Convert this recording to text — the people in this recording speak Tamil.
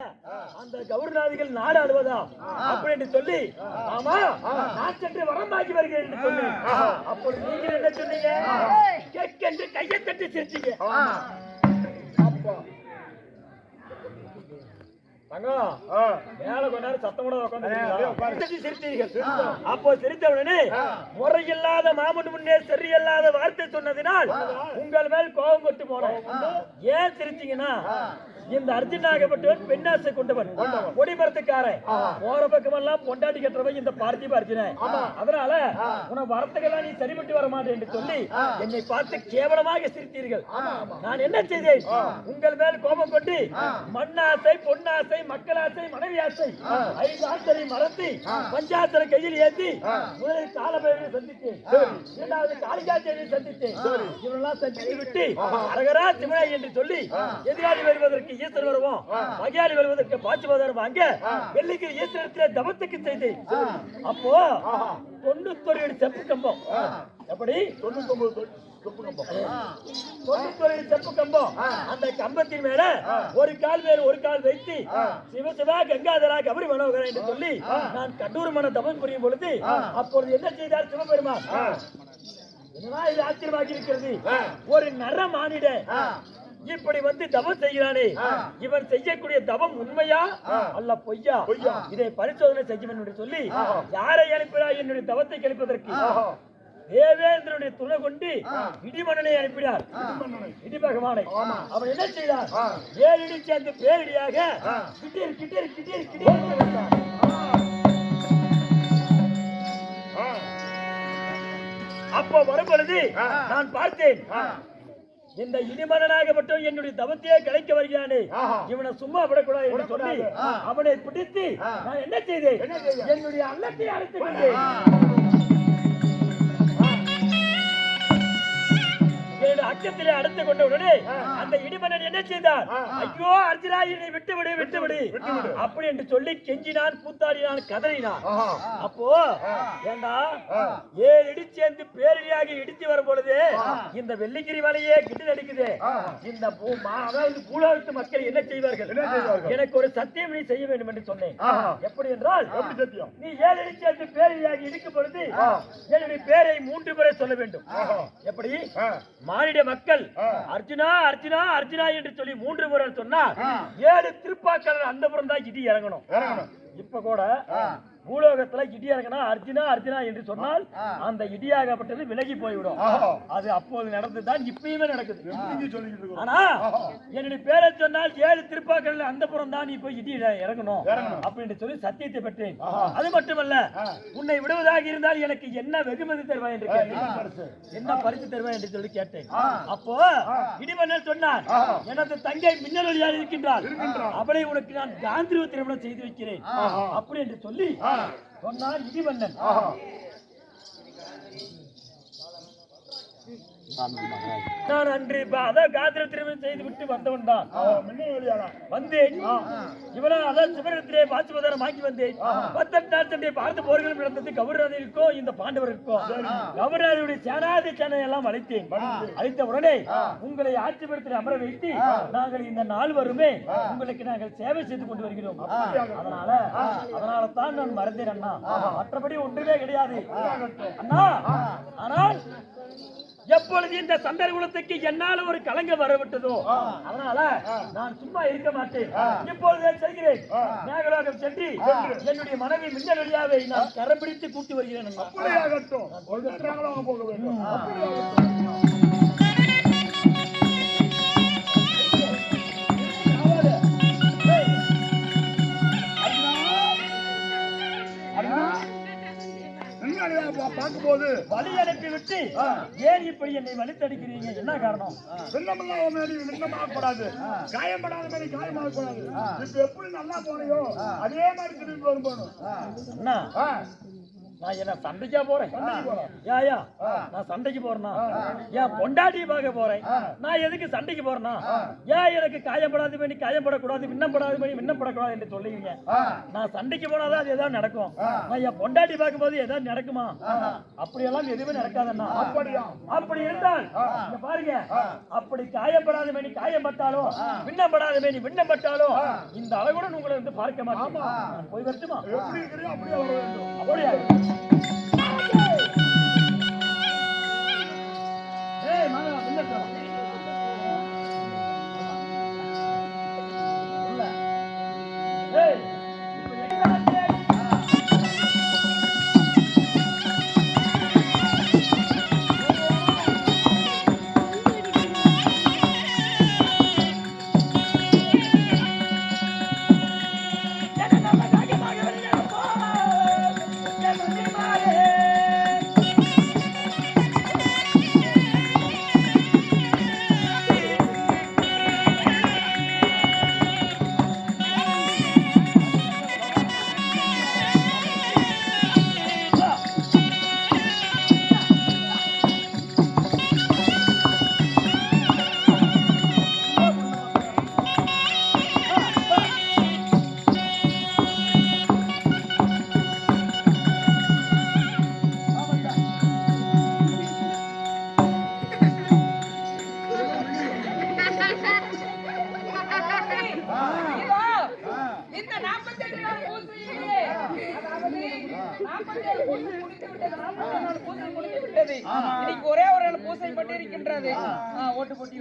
அந்த கௌரநாதிகள் நாடு ஆடுவதா அப்படின்னு சொல்லி, ஆமா நான் சென்று வரமாக்கி வருகிறேன் என்று சொன்னேன். அப்பொழுது நீங்கள் என்ன சொன்னீங்க? கேட்கென்று கையை தட்டி சிரிச்சீங்க. மேல கொண்டாரு சத்தம் கூட உட்காந்து சிரித்தீர்கள். அப்போ சிரித்தவுடனே முறையில்லாத மாமன் முன்னே சரியில்லாத வார்த்தை சொன்னதினால் உங்கள் மேல் கோபம் கொண்டு போனோம். ஏன் சிரிச்சீங்கன்னா, இந்த அர்ஜுனாகப்பட்டவன் பெண்ணாசை கொண்டவன், கொடிமரத்துக்காரன், போற பக்கமெல்லாம் பொண்டாட்டி கட்டுறவன் இந்த பார்த்திப அர்ஜுனன். அதனால உனக்கு வரத்துக்கெல்லாம் நீ சரிபட்டு வர மாட்டேன் என்று சொல்லி என்னை பார்த்து கேவலமாக சிரித்தீர்கள். நான் என்ன செய்தேன்? உங்கள் மேல் கோபம் கொண்டு மண்ணாசை, பொன்னாசை, மக்களாசை, மனைவி ஆசை, 5 ஆசரை மறந்து பஞ்சாசரை கையில் ஏந்தி முதலில் காலபைரவரை சந்தித்தேன், இரண்டாவது காளிகாதேவியை சந்தித்தேன். இவரெல்லாம் சந்தித்து விட்டு அரகரா சிவனை என்று சொல்லி எதிராளி வருவதற்கு ஈஸ்வரர் வருவோம், மகியாளி வருவதற்கு பாச்சுவதர் வாங்க வெள்ளிக்கு ஈஸ்வரத்திலே தவத்துக்கு செய்தேன். அப்போ 91 செப்பு கம்பம், எப்படி 99 செப்பு கம்பம், அந்த கம்பத்தின் மேல ஒரு கால் மேல ஒரு கால் வைத்து சிவசிவா கங்காதரா கபரி மனோகரா என்று சொல்லி நான் கடூர் மன தவம் புரியும் பொழுது அப்பொழுது என்ன செய்தார் சிவபெருமான்? என்னன்னா இது ஆச்சரியமாக இருக்கிறது. ஒரு நர மானிட இப்படி வந்து தவம் செய்கிறானே, இவன் செய்யக்கூடிய தவம் உண்மையா அல்ல பொய்யா? இதை பரிசோதனை செய்யும் என்று சொல்லி யாரை அனுப்பினார் என்னுடைய தவத்தை கழிப்பதற்கு? தேவேந்திரனுடைய துணை கொண்டு இடிமன்னனை அனுப்பினார், இடி பகவானை. அவன் என்ன செய்தார்? 7 இடி சேர்ந்து பேரிடியாக கிட்டீர் கிட்டீர் கிட்டீர் கிட்டீர். அப்போ வரும்பொழுது நான் பார்த்தேன், இந்த இடிமன்னனாகப்பட்டவன் என்னுடைய தவத்தையே கிடைக்க வருகிறானே, இவனை சும்மா விடக்கூடாது என்று சொல்லி அவனை பிடித்து நான் என்ன செய்தேன்? என்னுடைய அல்லத்தை அழைத்துக் கொண்டேன். அச்சத்திலே அடைத்துக் கொண்ட உடனே அந்த இடிமன்னன் என்ன செய்தார்? ஐயோ அர்ஜுனா, என்னை விட்டுவிடு விட்டுவிடு அப்படி என்று சொல்லி கெஞ்சினான், கூத்தாடினான், கதறினான். அப்போ ஏண்டா 7 இடி சேர்ந்து பேரடியாக இடித்து வரும் பொழுது இந்த வெள்ளிங்கிரி மலையே கிட்ட அடிக்குது. இந்த அதாவது பூலோகத்து மக்கள் என்ன செய்வார்கள்? எனக்கு ஒரு சத்தியம் நீ செய்ய வேண்டும் என்று சொன்னேன். எப்படி என்றால், நீ 7 இடி சேர்ந்து பேரடியாக இடிக்கும் பொழுது என்னுடைய பேரை 3 முறை சொல்ல வேண்டும். எப்படி? மானிட மக்கள் அர்ஜுனா அர்ஜுனா அர்ஜுனா என்று சொல்லி 3 முறை சொன்னார். 7 திருப்பாக்கள் அந்த புறம் தான் இடி இறங்கணும். இப்ப கூட பூலோகத்துல இடி இறங்கினா அர்ஜுனா அர்ஜுனா என்று சொன்னால் அந்த இடியாகப்பட்டது விலகி போய்விடும். அது அப்போது நடந்துதான், இப்பயுமே நடக்குது. ஆனா என்னுடைய பேரை சொன்னால் 7 திருப்பாக்கள் அந்த புறம் தான் நீ போய் இடி இறங்கணும் அப்படின்னு சொல்லி சத்தியத்தை பெற்றேன். அது மட்டுமல்ல, உன்னை விடுவதாக இருந்தால் எனக்கு என்ன வெகுமதி தருவாய் என்று கேட்டேன், என்ன பரிசு தருவாய் என்று சொல்லி கேட்டேன். அப்போ இடிமன்னன் சொன்னார், எனது தங்கை மின்னலொலியால் இருக்கின்றார், அவளை உனக்கு நான் காந்திருவ திருமணம் செய்து வைக்கிறேன் அப்படி என்று சொல்லி சொன்னார் இடிமன்னன். நான் அன்று காந்திர திருமணம் செய்து விட்டு வந்தவன் தான் வந்தேன். இவனா அதான் சிவரத்திலே பாசுவதாரம் ஆக்கி வந்தேன். 18 நாள் சண்டை பார்த்து போர்களும் நடந்தது. கௌரவருக்கும் இந்த பாண்டவருக்கும் கௌரவருடைய சேனாதி சேனை எல்லாம் அழைத்தேன். அழைத்த உடனே உங்களை ஆட்சிபடுத்தி அமர வைத்து நாங்கள் இந்த நாள் வருமே உங்களுக்கு நாங்கள் சேவை செய்து கொண்டு வருகிறோம். அதனால தான் நான் மறந்தேன் அண்ணா, மற்றபடி ஒன்றுமே கிடையாது அண்ணா. ஆனால் எப்பொழுது இந்த சந்தர் குலத்துக்கு என்னால் ஒரு கலங்கம் வரவிட்டதோ அதனால நான் சும்மா இருக்க மாட்டேன். இப்பொழுது செய்கிறேன், மேகலோகம் சென்று என்னுடைய மனைவி மின்னலொலியாவை நான் கரம் பிடித்து கூட்டி வருகிறேன். போக வேண்டும். பார்க்கும்போது வழி அனுப்பி விட்டு ஏன் இப்படி என்னை வலித்தடிக்கிறீங்க? என்ன காரணம்? விண்ணமாகக்கூடாது, காயப்படாத மாதிரி காயமாகக்கூடாது. இப்ப எப்படி நல்லா போனையோ அதே மாதிரி திரும்பி வரும் போகணும். நான் என்ன சண்டைக்கா போறேன்? ஏயா நான் சண்டைக்கு போறேன்னா ஏன் பொண்டாட்டி பார்க்க போறேன்? நான் எதுக்கு சண்டைக்கு போறேன்னா ஏன் எனக்கு காயப்படாது பண்ணி காயப்படக்கூடாது, விண்ணப்படாது பண்ணி விண்ணப்படக்கூடாது என்று சொல்லுவீங்க. நான் சண்டைக்கு போனாதான் அது ஏதாவது நடக்கும். நான் என் பொண்டாட்டி பார்க்கும் போது ஏதாவது நடக்குமா? அப்படியெல்லாம் எதுவுமே நடக்காதண்ணா. அப்படி இருந்தால் இங்க பாருங்க, அப்படி காயப்படாத பண்ணி காயப்பட்டாலும் விண்ணப்படாத பண்ணி விண்ணப்பட்டாலும் இந்த அளவுடன் உங்களை வந்து பார்க்க மாட்டேன். போய் வரட்டுமா? அப்படியே வர வேண்டும். அப்படியா? ஏய் மாமா விண்ணப்பம் இல்ல. ஏய் ஒரே ஒரு பூசை பட்டு இருக்கின்றது. ஓட்டு போட்டி